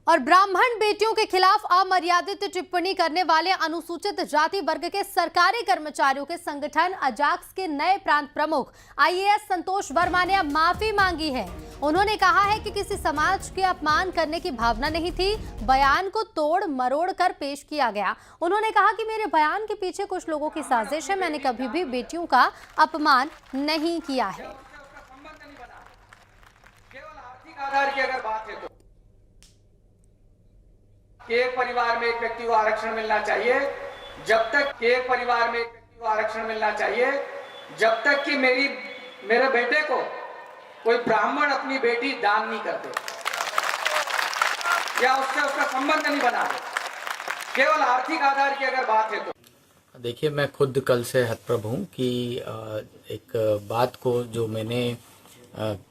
और ब्राह्मण बेटियों के खिलाफ अमर्यादित टिप्पणी करने वाले अनुसूचित जाति वर्ग के सरकारी कर्मचारियों के संगठन अजाक्स के नए प्रांत प्रमुख आईएएस संतोष वर्मा ने अब माफी मांगी है। उन्होंने कहा है कि किसी समाज के अपमान करने की भावना नहीं थी, बयान को तोड़ मरोड़ कर पेश किया गया। उन्होंने कहा कि मेरे बयान के पीछे कुछ लोगों की साजिश है, मैंने कभी भी बेटियों का अपमान नहीं किया है। केवल आर्थिक आधार की अगर बात है तो एक परिवार में एक व्यक्ति को आरक्षण मिलना चाहिए, जब तक एक परिवार में एक व्यक्ति को आरक्षण मिलना चाहिए जब तक कि मेरे बेटे को कोई ब्राह्मण अपनी बेटी दान नहीं करते या उससे उसका संबंध नहीं बनाते। केवल आर्थिक आधार की अगर बात है तो देखिए, मैं खुद कल से हतप्रभ हूँ कि एक बात को जो मैंने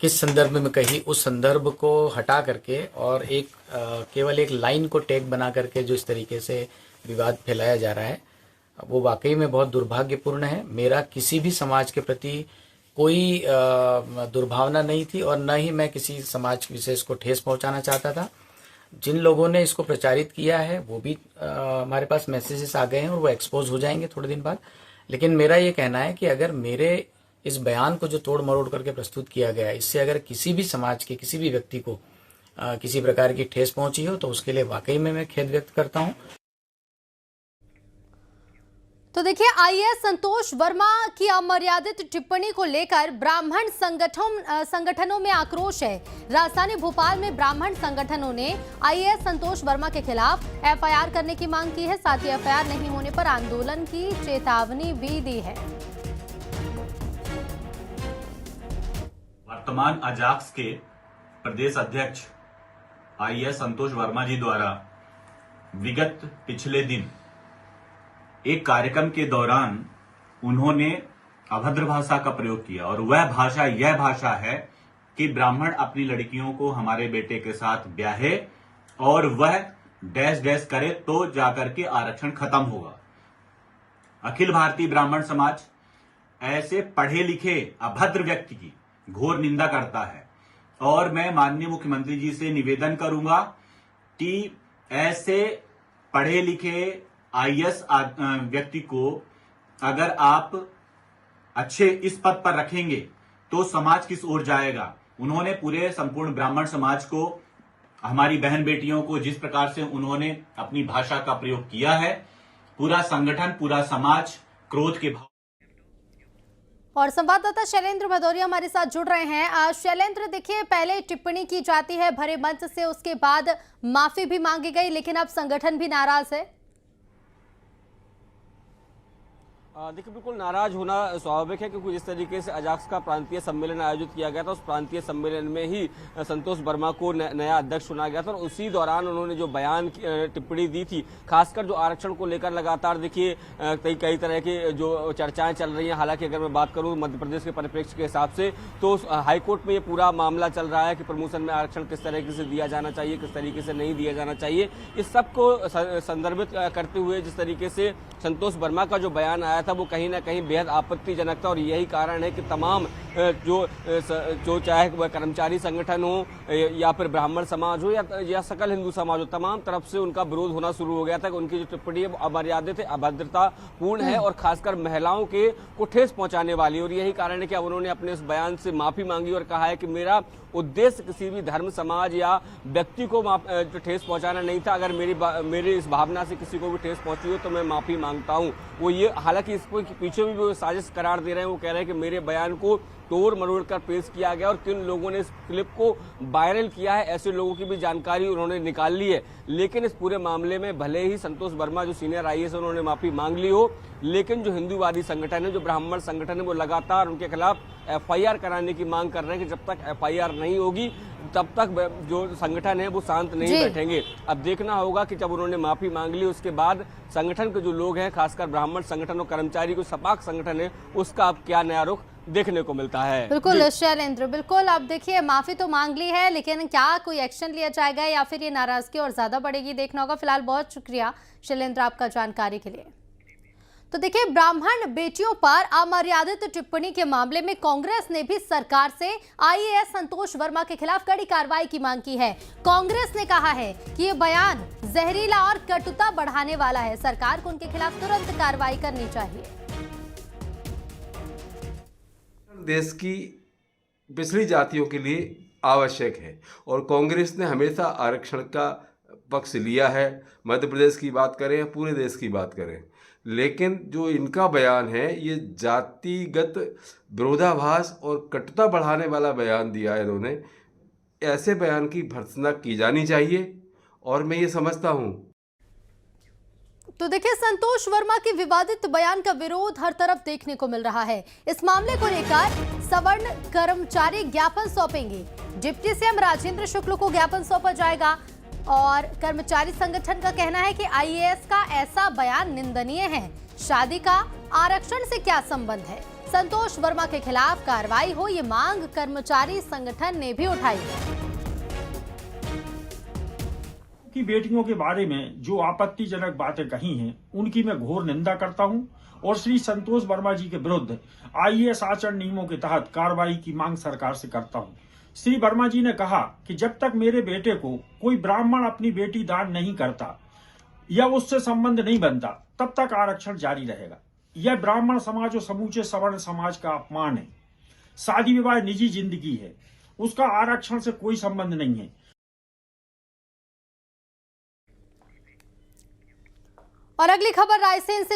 किस संदर्भ में कही, उस संदर्भ को हटा करके और केवल एक लाइन को टैग बना करके जो इस तरीके से विवाद फैलाया जा रहा है, वो वाकई में बहुत दुर्भाग्यपूर्ण है। मेरा किसी भी समाज के प्रति कोई दुर्भावना नहीं थी और न ही मैं किसी समाज विशेष को ठेस पहुंचाना चाहता था। जिन लोगों ने इसको प्रचारित किया है वो भी हमारे पास मैसेजेस आ गए हैं और वो एक्सपोज हो जाएंगे थोड़े दिन बाद। लेकिन मेरा ये कहना है कि अगर मेरे इस बयान को जो तोड़ मरोड़ करके प्रस्तुत किया गया है, इससे अगर किसी भी समाज के किसी भी व्यक्ति को किसी प्रकार की ठेस पहुंची हो तो उसके लिए वाकई में मैं खेद व्यक्त करता हूं। तो देखिए, आईएएस संतोष वर्मा की अमर्यादित टिप्पणी को लेकर ब्राह्मण संगठनों में आक्रोश है। राजधानी भोपाल में ब्राह्मण संगठनों ने आईएएस संतोष वर्मा के खिलाफ एफआईआर करने की मांग की है। साथ ही एफआईआर नहीं होने पर आंदोलन की चेतावनी भी दी है। वर्तमान अजाक्स के प्रदेश अध्यक्ष आईएएस संतोष वर्मा जी द्वारा विगत पिछले दिन एक कार्यक्रम के दौरान उन्होंने अभद्र भाषा का प्रयोग किया और यह भाषा है कि ब्राह्मण अपनी लड़कियों को हमारे बेटे के साथ ब्याहे और वह डैश डैश करे तो जाकर के आरक्षण खत्म होगा। अखिल भारतीय ब्राह्मण समाज ऐसे पढ़े लिखे अभद्र व्यक्ति की घोर निंदा करता है और मैं माननीय मुख्यमंत्री जी से निवेदन करूंगा कि ऐसे पढ़े लिखे आईएएस व्यक्ति को अगर आप अच्छे इस पद पर रखेंगे तो समाज किस ओर जाएगा। उन्होंने पूरे संपूर्ण ब्राह्मण समाज को, हमारी बहन बेटियों को जिस प्रकार से उन्होंने अपनी भाषा का प्रयोग किया है, पूरा संगठन पूरा समाज क्रोध के भाव। और संवाददाता शैलेंद्र भदौरिया हमारे साथ जुड़ रहे हैं। शैलेंद्र, देखिए, पहले टिप्पणी की जाती है भरे मंच से, उसके बाद माफी भी मांगी गई, लेकिन अब संगठन भी नाराज है। देखिए, बिल्कुल नाराज होना स्वाभाविक है क्योंकि जिस तरीके से अजाक्स का प्रांतीय सम्मेलन आयोजित किया गया था, उस प्रांतीय सम्मेलन में ही संतोष वर्मा को नया अध्यक्ष चुना गया था और उसी दौरान उन्होंने जो बयान टिप्पणी दी थी, खासकर जो आरक्षण को लेकर लगातार देखिए कई तरह की जो चर्चाएं चल रही हैं। हालांकि अगर मैं बात करूं मध्य प्रदेश के परिप्रेक्ष्य के हिसाब से तो हाईकोर्ट में ये पूरा मामला चल रहा है कि प्रमोशन में आरक्षण किस तरीके से दिया जाना चाहिए, किस तरीके से नहीं दिया जाना चाहिए। इस सबको संदर्भित करते हुए जिस तरीके से संतोष वर्मा का जो बयान आया था वो कहीं ना कहीं बेहद आपत्तिजनक था और यही कारण है कि तमाम जो चाहे कर्मचारी संगठन हो या फिर ब्राह्मण समाज हो या सकल हिंदू समाज हो, तमाम तरफ से उनका विरोध होना शुरू हो गया था कि उनकी जो टिप्पणी है वो अमर्यादित है, अभद्रता पूर्ण है और खासकर महिलाओं के को ठेस पहुंचाने वाली। और यही कारण है कि अब उन्होंने अपने इस बयान से माफी मांगी और कहा है कि मेरा उद्देश्य किसी भी धर्म समाज या व्यक्ति को ठेस पहुंचाना नहीं था। अगर मेरी इस भावना से किसी को भी ठेस पहुंची हो तो मैं माफी मांगता हूं। वो ये हालांकि इसको पीछे भी वो साजिश करार दे रहे हैं। वो कह रहे हैं कि मेरे बयान को तोड़ मरोड़ कर पेश किया गया और किन लोगों ने इस क्लिप को वायरल किया है, ऐसे लोगों की भी जानकारी उन्होंने निकाल ली है। लेकिन इस पूरे मामले में भले ही संतोष वर्मा जो सीनियर आईएएस है उन्होंने माफी मांग ली हो, लेकिन जो हिंदूवादी संगठन है, जो ब्राह्मण संगठन है, वो लगातार उनके खिलाफ एफआईआर कराने की मांग कर रहे हैं कि जब तक एफआईआर नहीं होगी तब तक जो संगठन है वो शांत नहीं बैठेंगे। अब देखना होगा कि जब उन्होंने माफी मांग ली उसके बाद संगठन के जो लोग हैं, खासकर ब्राह्मण संगठन और कर्मचारी को सपाक संगठन है, उसका अब क्या नया रुख देखने को मिलता है। बिल्कुल शैलेंद्र, बिल्कुल। अब देखिए, माफी तो मांग ली है, लेकिन क्या कोई एक्शन लिया जाएगा या फिर ये नाराजगी और ज्यादा बढ़ेगी, देखना होगा। फिलहाल बहुत शुक्रिया शैलेंद्र आपका जानकारी के लिए। तो देखिए, ब्राह्मण बेटियों पर अमर्यादित टिप्पणी के मामले में कांग्रेस ने भी सरकार से आईएएस संतोष वर्मा के खिलाफ कड़ी कार्रवाई की मांग की है। कांग्रेस ने कहा है कि ये बयान जहरीला और कटुता बढ़ाने वाला है। सरकार को उनके खिलाफ तुरंत कार्रवाई करनी चाहिए। देश की पिछड़ी जातियों के लिए आवश्यक है और कांग्रेस ने हमेशा आरक्षण का पक्ष लिया है। मध्य प्रदेश की बात करें या पूरे देश की बात करें, लेकिन जो इनका बयान है ये जातिगत विरोधाभास और कटुता बढ़ाने वाला बयान दिया है इन्होंने। ऐसे बयान की भर्त्सना की जानी चाहिए और मैं ये समझता हूँ। तो देखिए, संतोष वर्मा के विवादित बयान का विरोध हर तरफ देखने को मिल रहा है। इस मामले को लेकर सवर्ण कर्मचारी ज्ञापन सौंपेंगे। डिप्टी सीएम राजेंद्र शुक्ल को ज्ञापन सौंपा जाएगा और कर्मचारी संगठन का कहना है कि आईएएस का ऐसा बयान निंदनीय है। शादी का आरक्षण से क्या संबंध है? संतोष वर्मा के खिलाफ कार्रवाई हो, ये मांग कर्मचारी संगठन ने भी उठाई है। की बेटियों के बारे में जो आपत्तिजनक बातें कही हैं, उनकी मैं घोर निंदा करता हूं और श्री संतोष वर्मा जी के विरुद्ध आईएएस आचरण नियमों के तहत कार्रवाई की मांग सरकार से करता हूं। श्री वर्मा जी ने कहा कि जब तक मेरे बेटे को कोई ब्राह्मण अपनी बेटी दान नहीं करता या उससे संबंध नहीं बनता, तब तक आरक्षण जारी रहेगा। यह ब्राह्मण समाज और समूचे सवर्ण समाज का अपमान है। शादी विवाह निजी जिंदगी है, उसका आरक्षण से कोई संबंध नहीं है। और अगली खबर रायसेन से